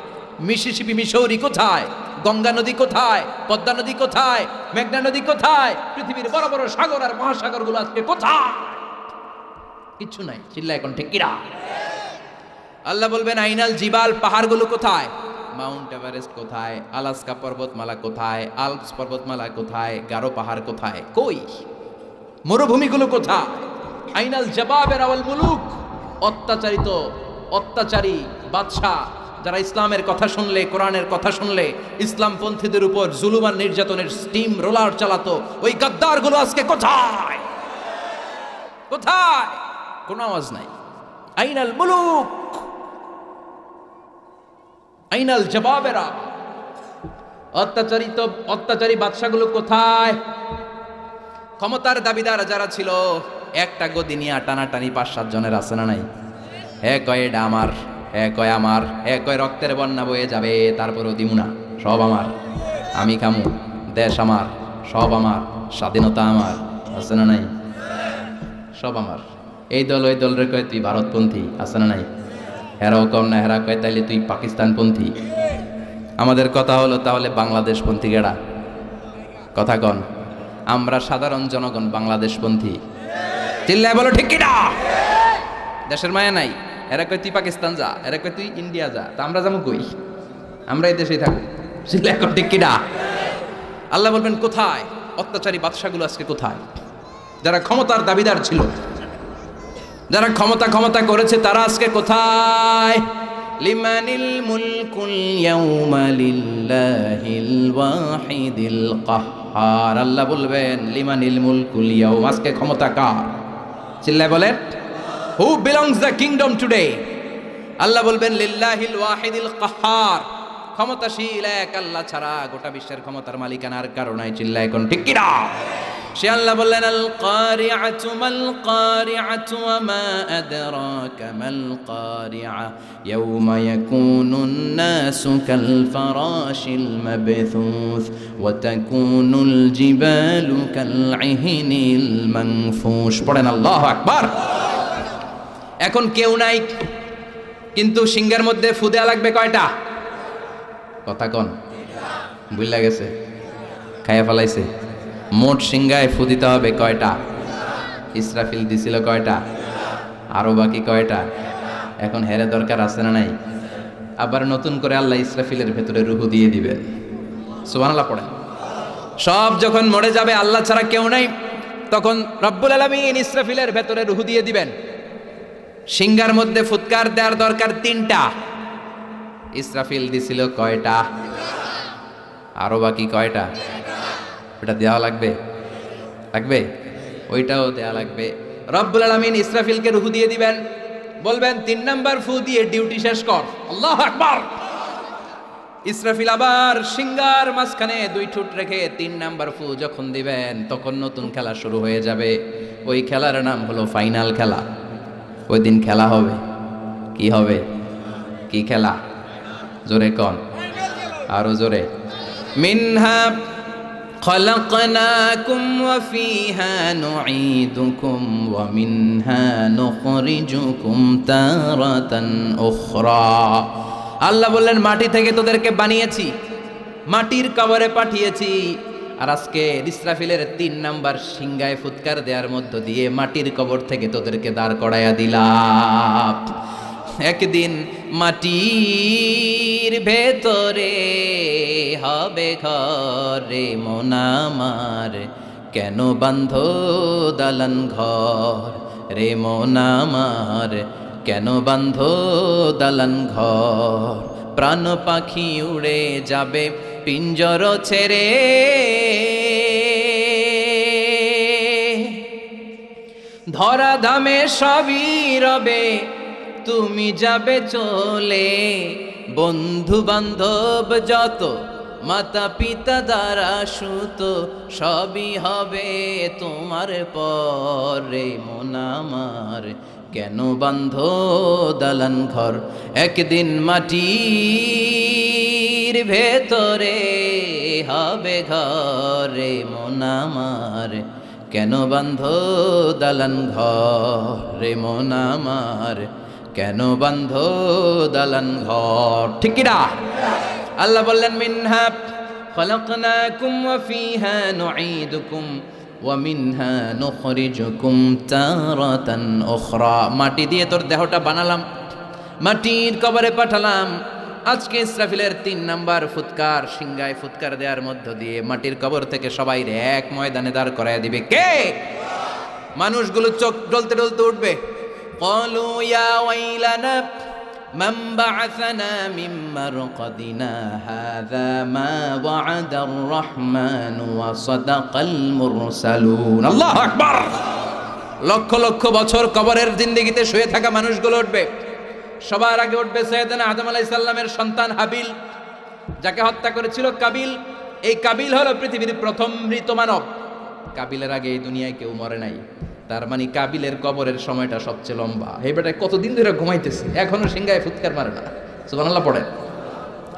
S1: মিসিসিপি, মিসৌরি কোথায়? গঙ্গা নদী কোথায়? পদ্মা নদী কোথায়? মেঘনা নদী কোথায়? পৃথিবীর বড় বড় সাগর আর মহাসাগরগুলো আজকে কোথায়? কিচ্ছু নাই। চিল্লা এখন ঠিক কিরা? আল্লাহ বলবেন আইনাল জিবাল, পাহাড়গুলো কোথায়? মাউন্ট এভারেস্ট কোথায়? আলাস্কা পর্বতমালা কোথায়? আল্পস পর্বতমালা কোথায়? গারো পাহাড় কোথায়? কই? মরুভূমিগুলো কোথায়? আইনাল জাবাবের আওয়াল মুলুক, অত্যাচারী বাদশাহ যারা ইসলামের কথা শুনলে, কোরআনের কথা শুনলে ইসলামপন্থীদের উপর জুলুম আর নির্যাতনের স্টিম রোলার চালাতো, ওই গাদ্দারগুলো আজকে কোথায়? কোথায়? কোনো আওয়াজ নাই। আইনাল মুলুক, আইনাল জবাবেরা, অত্যাচারী বাদশাগুলো কোথায়? ক্ষমতার দাবিদার যারা ছিল, একটা গদি নিয়ে টানাটানি ৫-৭ জনের আছে না নাই? হে কয় এটা আমার, হে কয় আমার, হে কয় রক্তের বন্যা বয়ে যাবে, তারপরেও দিমুনা, সব আমার, আমি খামু, দেশ আমার, সব আমার, স্বাধীনতা আমার, আছে না নাই? সব আমার। এই দল ওই দল রে কয় তুই ভারতপন্থী, আছে না নাই? হেরাও কম না, হেরা কয় তাইলে তুই পাকিস্তানপন্থী। আমাদের কথা হলো তাহলে বাংলাদেশপন্থী গেড়া, কথা কন। আমরা সাধারণ জনগণ বাংলাদেশপন্থী। চিল্লায় বলো ঠিক কিনা? দেশের মায়া নাই। এরা কয় তুই পাকিস্তান যা, এরা কয় তুই ইন্ডিয়া যা, তা আমরা যাবো কই? আমরা এই দেশেই থাকবো। চিল্লায় এখন ঠিক কিনা? আল্লাহ বলবেন কোথায়? অত্যাচারী বাদশাগুলো আজকে কোথায়? যারা ক্ষমতার দাবিদার ছিল, যারা ক্ষমতা করেছে, তারা আজকে কোথায়? লিমানিল মুলকুল ইয়াউমা লিল্লাহিল ওয়াহিদিল কাহ্হার। আল্লাহ বলবেন লিমানিল মুলকুল ইয়াউম, আজকে ক্ষমতা কার? চিল্লায় বলেন, who belongs the kingdom today? আল্লাহ বলবেন লিল্লাহিল ওয়াহিদিল কাহ্হার, ক্ষমতাশীল এক আল্লাহ ছাড়া গোটা বিশ্বের ক্ষমতার মালিকানার কারণে। চিল্লায় এখন ঠিক কিনা? সে আল্লাহ বললেন আল কারিআতু মাল কারিআতু ওয়া মা আদরাকা মাল কারিআ ইয়াউমা ইয়াকুনুন নাসু কাল ফারাশিল মাবথুস ওয়া তাকুনুল জিবালু কাল ইহনিল মানফুশ। পড়েন আল্লাহু আকবার। এখন কেউ নাই, কিন্তু সিংহের মধ্যে ফু দেয়া লাগবে কয়টা? কথা কন, বুঝলা গেছে? খাইয়া ফেলাইছে। মোট সিংহায় ফু দিতে হবে কয়টা? ইসরাফিল দিছিল কয়টা? আরো বাকি কয়টা? এখন হেরে দরকার আছে না নাই? আবার নতুন করে আল্লাহ ইসরাফিলের ভেতরে রুহু দিয়ে দিবেন। সুবহানাল্লাহ পড়েন। সব যখন মরে যাবে, আল্লাহ ছাড়া কেউ নাই, তখন রব্বুল আলামিন ইসরাফিলের ভেতরে রুহু দিয়ে দিবেন। সিংহার মধ্যে ফুৎকার দেওয়ার দরকার 3টা। ইসরাফিল দিছিল কয়টা? আরো বাকি কয়টা? ওটা দেওয়া লাগবে, ওইটাও দেওয়া লাগবে। রব্বুল আলামিন ইসরাফিলকে রূহ দিয়ে দিবেন, বলবেন 3 নাম্বার ফু দিয়ে ডিউটি শেষ কর। আল্লাহু আকবার। ইসরাফিল আবার সিংহার মাঝখানে 2 ঠোঁট রেখে 3 নাম্বার ফু যখন দিবেন, তখন নতুন খেলা শুরু হয়ে যাবে। ওই খেলার নাম হলো ফাইনাল খেলা। ওই দিন খেলা হবে। কি হবে? কি খেলা? জোরে কন, আরো জোরে। মিনহা خلقناكم وفيها نعيدكم ومنها نخرجكم تارة أخرى। আল্লাহ বললেন মাটি থেকে তোদেরকে বানিয়েছি, মাটির কবরে পাঠিয়েছি, আর আজকে ইসরাফিলের 3 নাম্বার সিংহায় ফুৎকার দেওয়ার মধ্য দিয়ে মাটির কবর থেকে তোদেরকে দাঁড় করাইয়া দিলাম। একদিন মাটির ভেতরে হবে ঘর, রে মন আমার কেন বান্ধ দালান ঘর, রে মন আমার কেন বান্ধ দালান ঘর। প্রাণ পাখি উড়ে যাবে পিঞ্জর ছেড়ে, ধরা ধামে সবই রবে তুমি যাবে চলে। বন্ধু বান্ধব যত মাতা পিতা দ্বারা সুত সবই হবে তোমার পরে মন আমার কেন বান্ধ দালান ঘর একদিন মাটির ভেতরে হবে ঘরে মন আমার কেন বান্ধ দালান ঘর রে মন আমার কেন বান্ধ দালান ঘর ঠিক কি না আল্লাহ বললেন মিনহা খলাকনাকুম ওয়া ফিহা নুঈদুকুম ওয়া মিনহা নুখরিজুকুম তারাতান উখরা মাটি দিয়ে তোর দেহটা বানালাম মাটির কবরে পাঠালাম আজকে ইসরাফিলের 3 নাম্বার ফুৎকার সিংগায় ফুৎকার দেওয়ার মধ্য দিয়ে মাটির কবর থেকে সবাই এক ময়দানে দাঁড় করায় দিবে কে মানুষগুলো চোখ জ্বলতে জ্বলতে উঠবে ক্বালু ইয়া ওয়াইলানা من بعثنا من مرقدنا هذا ما وعد الرحمن وصدق المرسلون الله أكبر লক্ষ লক্ষ বছর কবরের জিন্দেগিতে শুয়ে থাকা মানুষগুলো উঠবে সবার আগে উঠবে সাইয়েদনা আদম আলাইহিস সালামের সন্তান হাবিল যাকে হত্যা করেছিল কাবিল এই কাবিল হলো পৃথিবীর প্রথম মৃত মানব কাবিলের আগে এই দুনিয়ায় কেউ মরে নাই তার মানে কাবিলের কবরের সময়টা সবচেয়ে লম্বা এই বেটায় কতদিন ধরে ঘুমাইতেছে এখনো সিংহায় ফুৎকার মারে না সুবহানাল্লাহ পড়েন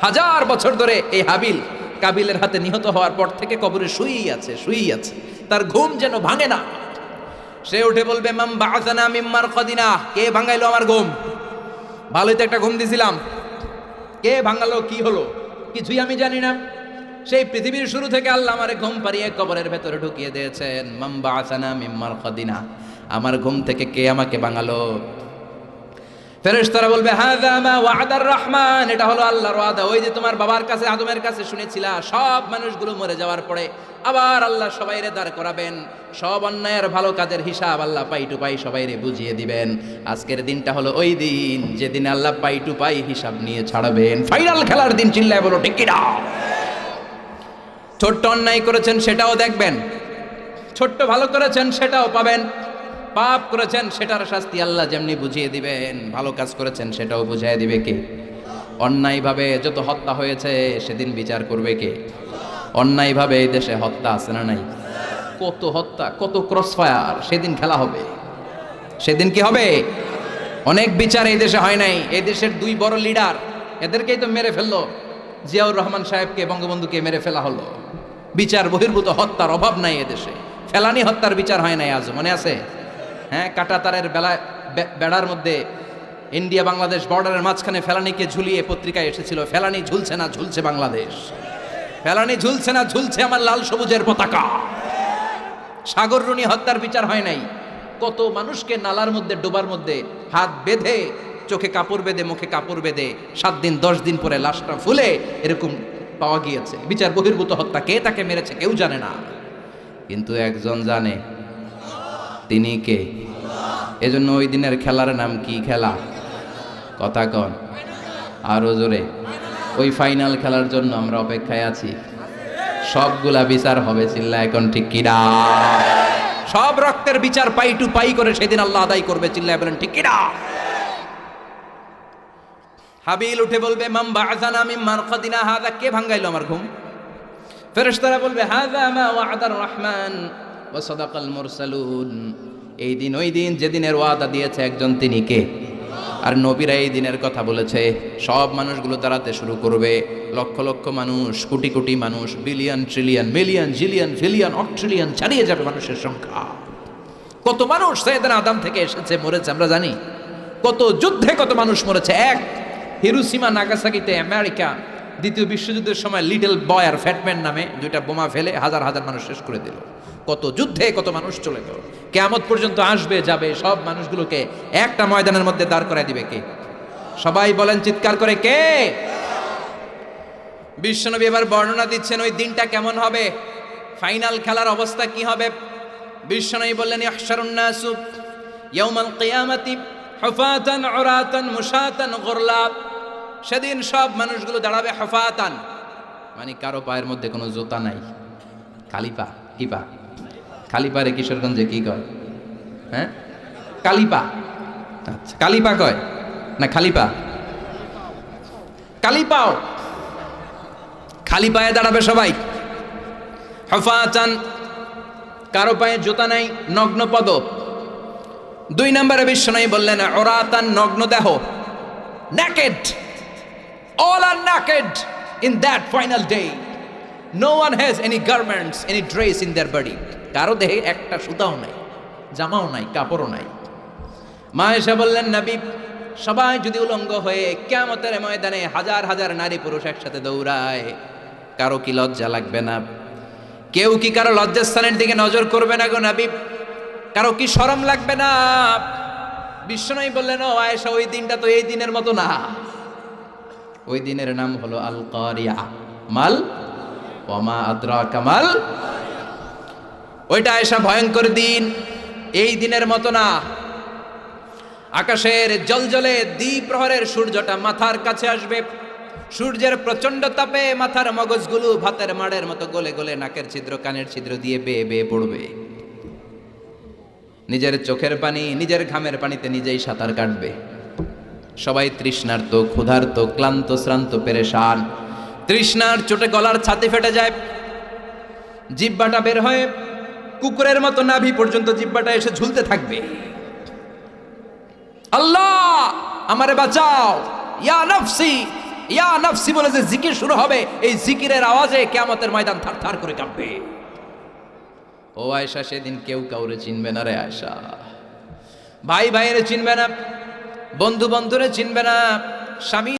S1: 1000 বছর ধরে এই হাবিল কাবিলের হাতে নিহত হওয়ার পর থেকে কবরে শুয়েই আছে তার ঘুম যেন ভাঙে না সে উঠে বলবে মাম বাআসানা মিন মারকাদিনা কে ভাঙাইলো আমার ঘুম ভালোই তো একটা ঘুম দিছিলাম কে ভাঙালো কি হলো কিছুই আমি জানি না সেই পৃথিবীর শুরু থেকে আল্লাহ আমারে ঘুম পাড়িয়ে কবরের ভেতরে ঢুকিয়ে দিয়েছেন মান বাআসানা মিন মারকাদিনা আমার ঘুম থেকে কে আমাকে ভাঙালো ফেরেশতারা বলবে হাযা মা ওয়া'দার রহমান এটা হলো আল্লাহর ওয়াদা ওই যে তোমার বাবার কাছে আদমের কাছে শুনেছিলা সব মানুষগুলো মরে যাওয়ার পরে আবার আল্লাহ সবাইরে দাঁড় করাবেন সব অন্যায়ের ভালো কাজের হিসাব আল্লাহ পাই টু পাই সবাইরে বুঝিয়ে দিবেন আজকের দিনটা হলো ওই দিন যেদিন আল্লাহ পাই টু পাই হিসাব নিয়ে ছাড়াবেন ফাইনাল খেলার দিন চিল্লায় বলো ঠিক কি না ছোট্ট অন্যায় করেছেন সেটাও দেখবেন ছোট্ট ভালো করেছেন সেটাও পাবেন পাপ করেছেন সেটার শাস্তি আল্লাহ যেমনি বুঝিয়ে দিবেন ভালো কাজ করেছেন সেটাও বুঝিয়ে দিবে কে অন্যায়ভাবে যত হত্যা হয়েছে সেদিন বিচার করবে কে অন্যায়ভাবে এই দেশে হত্যা আছে না নাই কত হত্যা কত ক্রসফায়ার সেদিন খেলা হবে সেদিন কি হবে অনেক বিচার এই দেশে হয় নাই এই দেশের 2 বড় লিডার এদেরকেই তো মেরে ফেললো জিয়াউর রহমান সাহেবকে বঙ্গবন্ধুকে মেরে ফেলা হলো বিচার বহির্ভূত হত্যার অভাব নাই এদেশে ফেলানি হত্যার বিচার হয় নাই আজও মনে আছে হ্যাঁ কাঁটাতারের বেড়ার মধ্যে ইন্ডিয়া বাংলাদেশ বর্ডারের মাঝখানে ফেলানিকে ঝুলিয়ে পত্রিকায় এসেছিল ফেলানি ঝুলছে না ঝুলছে বাংলাদেশ ফেলানি ঝুলছে না ঝুলছে আমার লাল সবুজের পতাকা সাগররুনি হত্যার বিচার হয় নাই কত মানুষকে নালার মধ্যে ডোবার মধ্যে হাত বেঁধে চোখে কাপড় বেঁধে মুখে কাপড় বেঁধে 7 দিন 10 দিন পরে লাশটা ফুলে এরকম পাওয়া গিয়েছে বিচার বহির্ভূত হত্যা কে তাকে মেরেছে কেউ জানে না কিন্তু একজন জানে তিনি কে এজন্য ওই দিনের খেলার নাম কি খেলা কথা কন আরো জোরে ওই ফাইনাল খেলার জন্য আমরা অপেক্ষায় আছি সবগুলা বিচার হবে চিল্লা এখন ঠিক কিনা সব রক্তের বিচার পাই টু পাই করে সেদিন আল্লাহ আদায় করবে চিল্লায় বলেন ঠিক কিনা হাবিল উঠে বলবে মাম বাআসানা মিন মারকাদিনা হাযা কে ভাঙাইলো আমার ঘুম ফেরেশতারা বলবে হাযা মা ওয়া'দার রহমান ওয়া সাদাকাল মুরসালুন এই দিন ওই দিন যেদিনের ওয়াদা দিয়েছে একজন তিনি কে আর নবীরা এই দিনের কথা বলেছে সব মানুষগুলো দাঁড়াতে শুরু করবে লক্ষ লক্ষ মানুষ কোটি কোটি মানুষ billion trillion million zillion pillion অট্রিলিয়ন ছাড়িয়ে যাবে মানুষের সংখ্যা কত মানুষ সাইয়েদনা আদম থেকে এসেছে মরেছে আমরা জানি কত যুদ্ধে কত মানুষ মরেছে এক হিরোশিমা নাগাসাকিতে আমেরিকা দ্বিতীয় বিশ্বযুদ্ধের সময় লিটল বয় আর ফ্যাটম্যান নামে 2টা বোমা ফেলে হাজার হাজার মানুষ শেষ করে দিল কত যুদ্ধে কত মানুষ চলে গেল কিয়ামত পর্যন্ত আসবে যাবে সব মানুষগুলোকে একটা ময়দানের মধ্যে দাঁড় করায় দিবে কে সবাই বলেন চিৎকার করে কে বিশ্বনবী এবার বর্ণনা দিচ্ছেন ওই দিনটা কেমন হবে ফাইনাল খেলার অবস্থা কি হবে বিশ্বনবী বললেন ইহশারুন নাসু ইয়াউমাল কিয়ামাতি হুফাতান উরাতান মুশাতান গুরলা সেদিন সব মানুষগুলো দাঁড়াবে হুফাতান মানে কারো পায়ের মধ্যে কোনো জুতা নাই খালি পা কি পা খালি পারে কিশোরগঞ্জে কি কয় হ্যাঁ কালিপা আচ্ছা কালিপা কয় না খালি পা কালি পাও খালি পায়ে দাঁড়াবে সবাই। হুফাতান, কারো পায়ে জুতা নাই, নগ্ন পদ। 2 নম্বরে বিশ্বনবী বললেন উরাতান, নগ্ন দেহ, naked, all are naked in that final day. No one has any garments, any dress in their body. কারো দেহে একটা সুতাও নাই, জামাও নাই, কাপড়ও নাই। মা আয়েশা বললেন নবী, সবাই যদি উলঙ্গ হয়ে কিয়ামতের ময়দানে হাজার হাজার নারী পুরুষ একসাথে দৌড়ায়, কারো কি লজ্জা লাগবে না? কেউ কি কারো লজ্জাস্থানের দিকে নজর করবে না গো নবী? কারো কি শরম লাগবে না? বিশ্বনবী বললেন ও আয়েশা, ওই দিনটা তো এই দিনের মতো না। ওই দিনের নাম হলো আল কারিয়া। মাল ওয়া মা আদরাকা মাল। ওইটা আয়েশা ভয়ঙ্কর দিন, এই দিনের মতো না। আকাশের জলজলে দ্বিপ্রহরের সূর্যটা মাথার কাছে আসবে, সূর্যের প্রচন্ড তাপে মাথার মগজগুলো ভাতের মাড়ের মতো গলে গলে নাকের ছিদ্র কানের ছিদ্র দিয়ে বেয়ে বেয়ে পড়বে। নিজের চোখের পানি, নিজের ঘামের পানিতে নিজেই সাঁতার কাটবে। সবাই তৃষ্ণার্ত, ক্ষুধার্ত, ক্লান্ত, শ্রান্ত, পেরেশান। তৃষ্ণার চোটে গলার ছাতি ফেটে যায়, জিহ্বাটা বের হয়ে কুকুরের মতো নাভি পর্যন্ত জিহ্বাটা এসে ঝুলতে থাকবে। আল্লাহ আমারে বাঁচাও, ইয়া নফসি, ইয়া নফসি বলে যে জিকির শুরু হবে, এই জিকিরের আওয়াজে কিয়ামতের ময়দান থারথার করে কাঁপবে। ও আয়েশা, সেদিন কেউ কাউরে চিনবে না রে আয়েশা। ভাই ভাইয়ের চিনবে না, বন্ধু বন্ধুরে চিনবে না, স্বামী